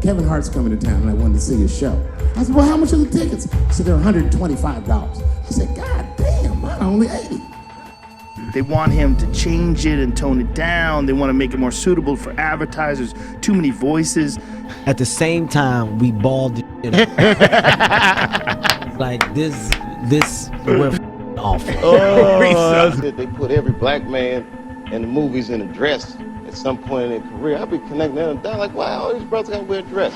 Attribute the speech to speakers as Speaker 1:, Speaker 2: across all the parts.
Speaker 1: Kevin Hart's coming to town and I wanted to see his show. I said, well, how much are the tickets? He said, they're $125. I said, God damn, mine are only $80.
Speaker 2: They want him to change it and tone it down. They want to make it more suitable for advertisers. Too many voices.
Speaker 3: At the same time, we balled the shit up. Like this we're awful.
Speaker 4: They put every black man in the movies in a dress at some point in their career. I'll be connecting them down like, wow, all these brothers gotta wear a dress.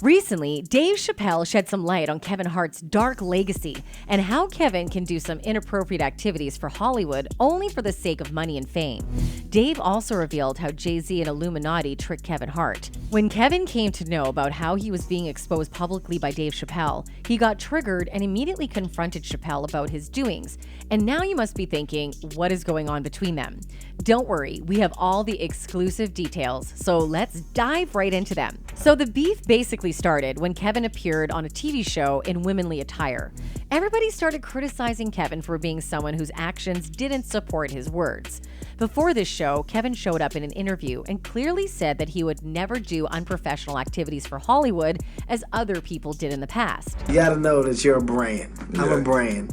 Speaker 5: Recently, Dave Chappelle shed some light on Kevin Hart's dark legacy and how Kevin can do some inappropriate activities for Hollywood only for the sake of money and fame. Dave also revealed how Jay-Z and Illuminati tricked Kevin Hart. When Kevin came to know about how he was being exposed publicly by Dave Chappelle, he got triggered and immediately confronted Chappelle about his doings. And now you must be thinking, what is going on between them? Don't worry, we have all the exclusive details, so let's dive right into them. So the beef basically started when Kevin appeared on a TV show in womanly attire. Everybody started criticizing Kevin for being someone whose actions didn't support his words. Before this show, Kevin showed up in an interview and clearly said that he would never do unprofessional activities for Hollywood as other people did in the past.
Speaker 6: You gotta know that you're a brand. I'm a brand.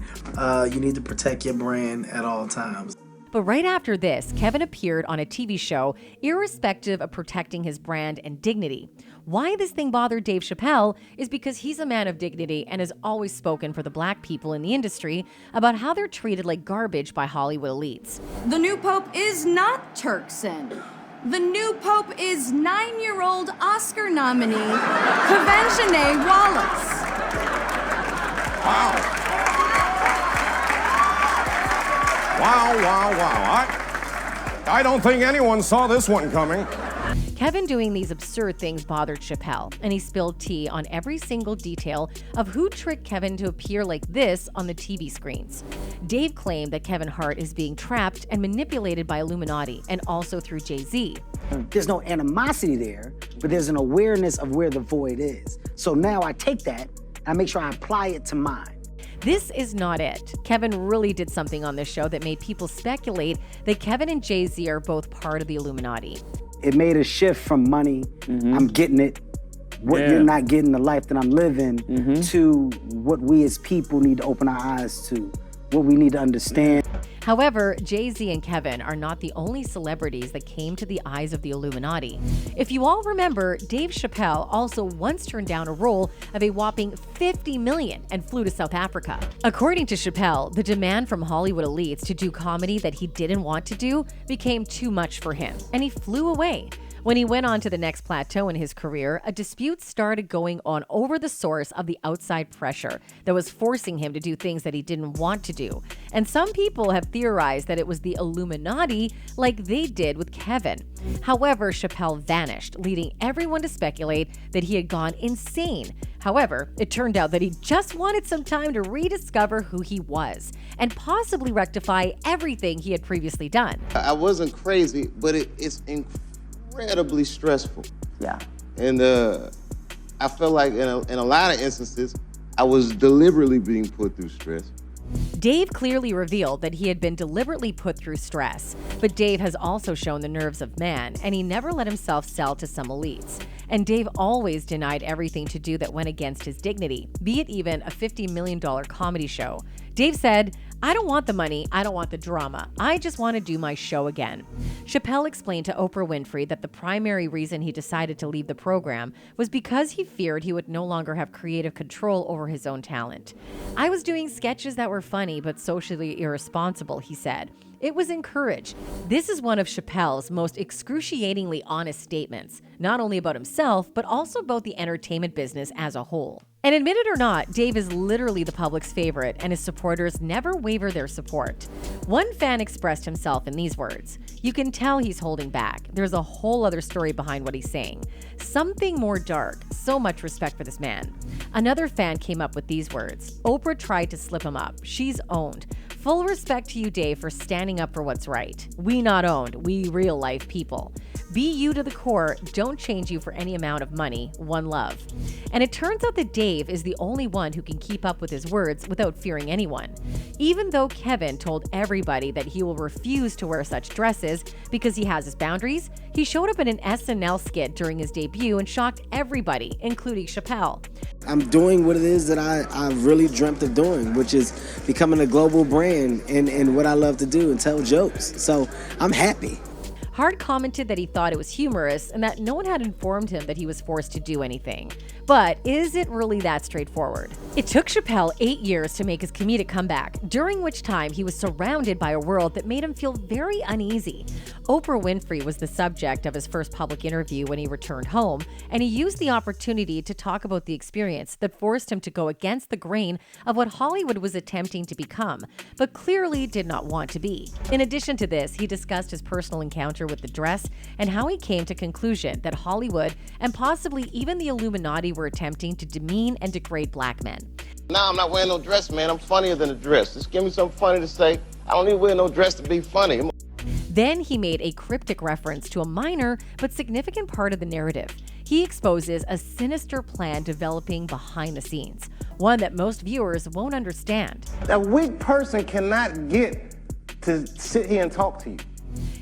Speaker 6: You need to protect your brand at all times.
Speaker 5: But right after this, Kevin appeared on a TV show, irrespective of protecting his brand and dignity. Why this thing bothered Dave Chappelle is because he's a man of dignity and has always spoken for the black people in the industry about how they're treated like garbage by Hollywood elites.
Speaker 7: The new pope is not Turkson. The new pope is 9-year-old Oscar nominee, Kevin Wallace.
Speaker 8: Wow. I don't think anyone saw this one coming.
Speaker 5: Kevin doing these absurd things bothered Chappelle, and he spilled tea on every single detail of who tricked Kevin to appear like this on the TV screens. Dave claimed that Kevin Hart is being trapped and manipulated by Illuminati and also through Jay-Z.
Speaker 9: There's no animosity there, but there's an awareness of where the void is. So now I take that and I make sure I apply it to mine.
Speaker 5: This is not it. Kevin really did something on this show that made people speculate that Kevin and Jay-Z are both part of the Illuminati.
Speaker 9: It made a shift from money, I'm getting it, what you're not getting, the life that I'm living, to what we as people need to open our eyes to, what we need to understand.
Speaker 5: However, Jay-Z and Kevin are not the only celebrities that came to the eyes of the Illuminati. If you all remember, Dave Chappelle also once turned down a role of a whopping $50 million and flew to South Africa. According to Chappelle, the demand from Hollywood elites to do comedy that he didn't want to do became too much for him, and he flew away. When he went on to the next plateau in his career, a dispute started going on over the source of the outside pressure that was forcing him to do things that he didn't want to do. And some people have theorized that it was the Illuminati like they did with Kevin. However, Chappelle vanished, leading everyone to speculate that he had gone insane. However, it turned out that he just wanted some time to rediscover who he was and possibly rectify everything he had previously done.
Speaker 4: I wasn't crazy, but it's incredibly stressful.
Speaker 9: Yeah.
Speaker 4: And I felt like in a lot of instances, I was deliberately being put through stress.
Speaker 5: Dave clearly revealed that he had been deliberately put through stress, but Dave has also shown the nerves of man, and he never let himself sell to some elites. And Dave always denied everything to do that went against his dignity, be it even a $50 million comedy show. Dave said, "I don't want the money, I don't want the drama. I just want to do my show again." Chappelle explained to Oprah Winfrey that the primary reason he decided to leave the program was because he feared he would no longer have creative control over his own talent. "I was doing sketches that were funny but socially irresponsible," he said. It was encouraged. This is one of Chappelle's most excruciatingly honest statements, not only about himself, but also about the entertainment business as a whole. And admit it or not, Dave is literally the public's favorite, and his supporters never waver their support. One fan expressed himself in these words: "You can tell he's holding back. There's a whole other story behind what he's saying. Something more dark. So much respect for this man." Another fan came up with these words: "Oprah tried to slip him up. She's owned. Full respect to you, Dave, for standing up for what's right. We not owned, we real life people. Be you to the core, don't change you for any amount of money, one love. And it turns out that Dave is the only one who can keep up with his words without fearing anyone. Even though Kevin told everybody that he will refuse to wear such dresses because he has his boundaries, he showed up in an SNL skit during his debut and shocked everybody, including Chappelle.
Speaker 10: I'm doing what it is that I really dreamt of doing, which is becoming a global brand in what I love to do and tell jokes. So I'm happy.
Speaker 5: Hart commented that he thought it was humorous and that no one had informed him that he was forced to do anything. But is it really that straightforward? It took Chappelle 8 years to make his comedic comeback, during which time he was surrounded by a world that made him feel very uneasy. Oprah Winfrey was the subject of his first public interview when he returned home, and he used the opportunity to talk about the experience that forced him to go against the grain of what Hollywood was attempting to become, but clearly did not want to be. In addition to this, he discussed his personal encounter with the dress and how he came to conclusion that Hollywood and possibly even the Illuminati were attempting to demean and degrade black men.
Speaker 4: Nah, I'm not wearing no dress, man. I'm funnier than a dress. Just give me something funny to say. I don't need to wear no dress to be funny.
Speaker 5: Then he made a cryptic reference to a minor but significant part of the narrative. He exposes a sinister plan developing behind the scenes, one that most viewers won't understand.
Speaker 4: A weak person cannot get to sit here and talk to you.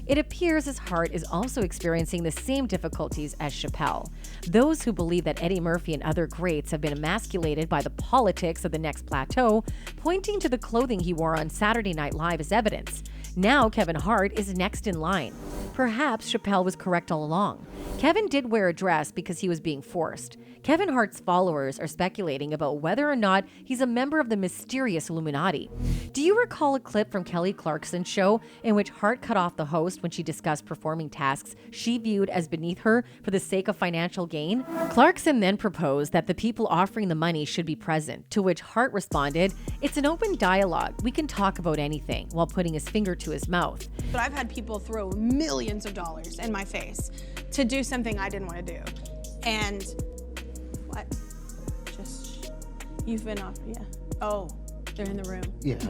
Speaker 5: It appears as Hart is also experiencing the same difficulties as Chappelle. Those who believe that Eddie Murphy and other greats have been emasculated by the politics of the next plateau, pointing to the clothing he wore on Saturday Night Live as evidence. Now Kevin Hart is next in line. Perhaps Chappelle was correct all along. Kevin did wear a dress because he was being forced. Kevin Hart's followers are speculating about whether or not he's a member of the mysterious Illuminati. Do you recall a clip from Kelly Clarkson's show in which Hart cut off the host when she discussed performing tasks she viewed as beneath her for the sake of financial gain? Clarkson then proposed that the people offering the money should be present, to which Hart responded, "It's an open dialogue. We can talk about anything," while putting his finger to his mouth.
Speaker 11: But I've had people throw millions of dollars in my face to do something I didn't want to do. And what? Just, you've been off, yeah. Oh, they're in the room.
Speaker 3: Yeah, I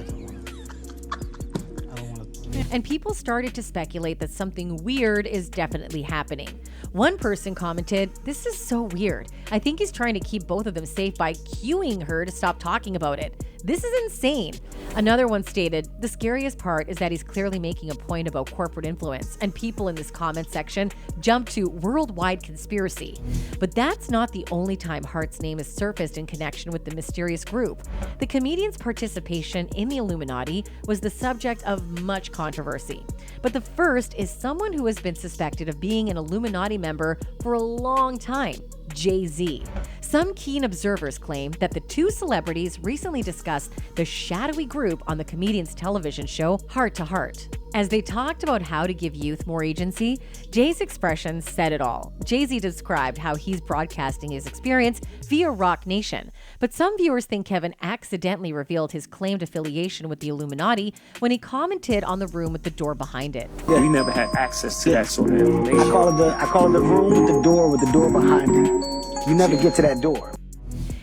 Speaker 3: don't want to.
Speaker 5: And people started to speculate that something weird is definitely happening. One person commented, "This is so weird. I think he's trying to keep both of them safe by cueing her to stop talking about it. This is insane." Another one stated, "The scariest part is that he's clearly making a point about corporate influence, and people in this comment section jump to worldwide conspiracy." But that's not the only time Hart's name is surfaced in connection with the mysterious group. The comedian's participation in the Illuminati was the subject of much controversy. But the first is someone who has been suspected of being an Illuminati member for a long time: Jay-Z. Some keen observers claim that the two celebrities recently discussed the shadowy group on the comedian's television show Hart to Hart. As they talked about how to give youth more agency, Jay's expressions said it all. Jay-Z described how he's broadcasting his experience via Rock Nation, but some viewers think Kevin accidentally revealed his claimed affiliation with the Illuminati when he commented on the room with the door behind it.
Speaker 10: Yeah.
Speaker 12: We never had access to that sort of information.
Speaker 10: I call it the room with the door behind it. You never get to that door.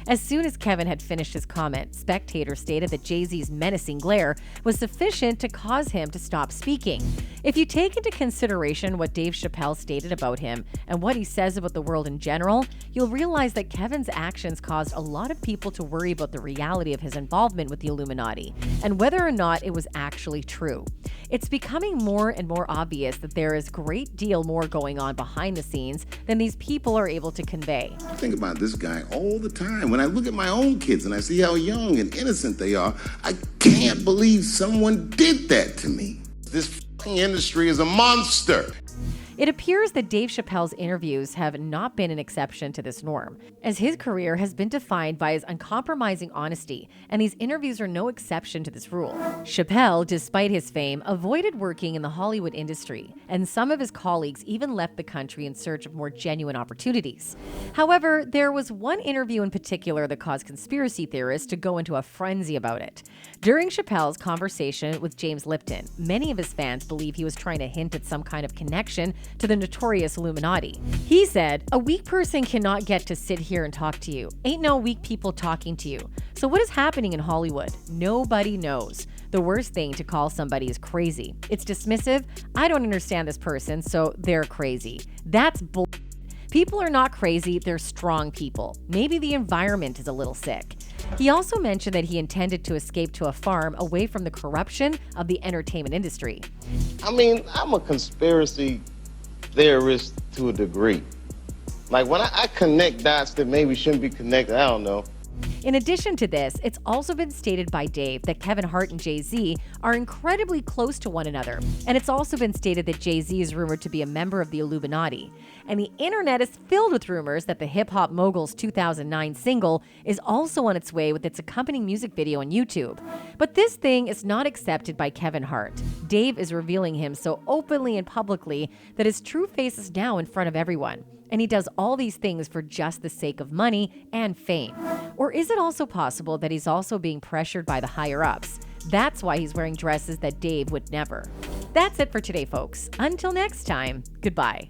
Speaker 5: As soon as Kevin had finished his comment, spectators stated that Jay-Z's menacing glare was sufficient to cause him to stop speaking. If you take into consideration what Dave Chappelle stated about him and what he says about the world in general, you'll realize that Kevin's actions caused a lot of people to worry about the reality of his involvement with the Illuminati and whether or not it was actually true. It's becoming more and more obvious that there is a great deal more going on behind the scenes than these people are able to convey.
Speaker 1: I think about this guy all the time. When I look at my own kids and I see how young and innocent they are, I can't believe someone did that to me. This f***ing industry is a monster.
Speaker 5: It appears that Dave Chappelle's interviews have not been an exception to this norm, as his career has been defined by his uncompromising honesty, and these interviews are no exception to this rule. Chappelle, despite his fame, avoided working in the Hollywood industry, and some of his colleagues even left the country in search of more genuine opportunities. However, there was one interview in particular that caused conspiracy theorists to go into a frenzy about it. During Chappelle's conversation with James Lipton, many of his fans believe he was trying to hint at some kind of connection to the notorious Illuminati. He said, "A weak person cannot get to sit here and talk to you. Ain't no weak people talking to you. So what is happening in Hollywood? Nobody knows. The worst thing to call somebody is crazy. It's dismissive. I don't understand this person, so they're crazy. That's bull. People are not crazy, they're strong people. Maybe the environment is a little sick." He also mentioned that he intended to escape to a farm away from the corruption of the entertainment industry.
Speaker 4: I mean, I'm a conspiracy theorist to a degree. Like, when I connect dots that maybe shouldn't be connected, I don't know.
Speaker 5: In addition to this, it's also been stated by Dave that Kevin Hart and Jay-Z are incredibly close to one another. And it's also been stated that Jay-Z is rumored to be a member of the Illuminati. And the internet is filled with rumors that the hip-hop mogul's 2009 single is also on its way with its accompanying music video on YouTube. But this thing is not accepted by Kevin Hart. Dave is revealing him so openly and publicly that his true face is now in front of everyone. And he does all these things for just the sake of money and fame. Or is it also possible that he's also being pressured by the higher-ups? That's why he's wearing dresses that Dave would never. That's it for today, folks. Until next time, goodbye.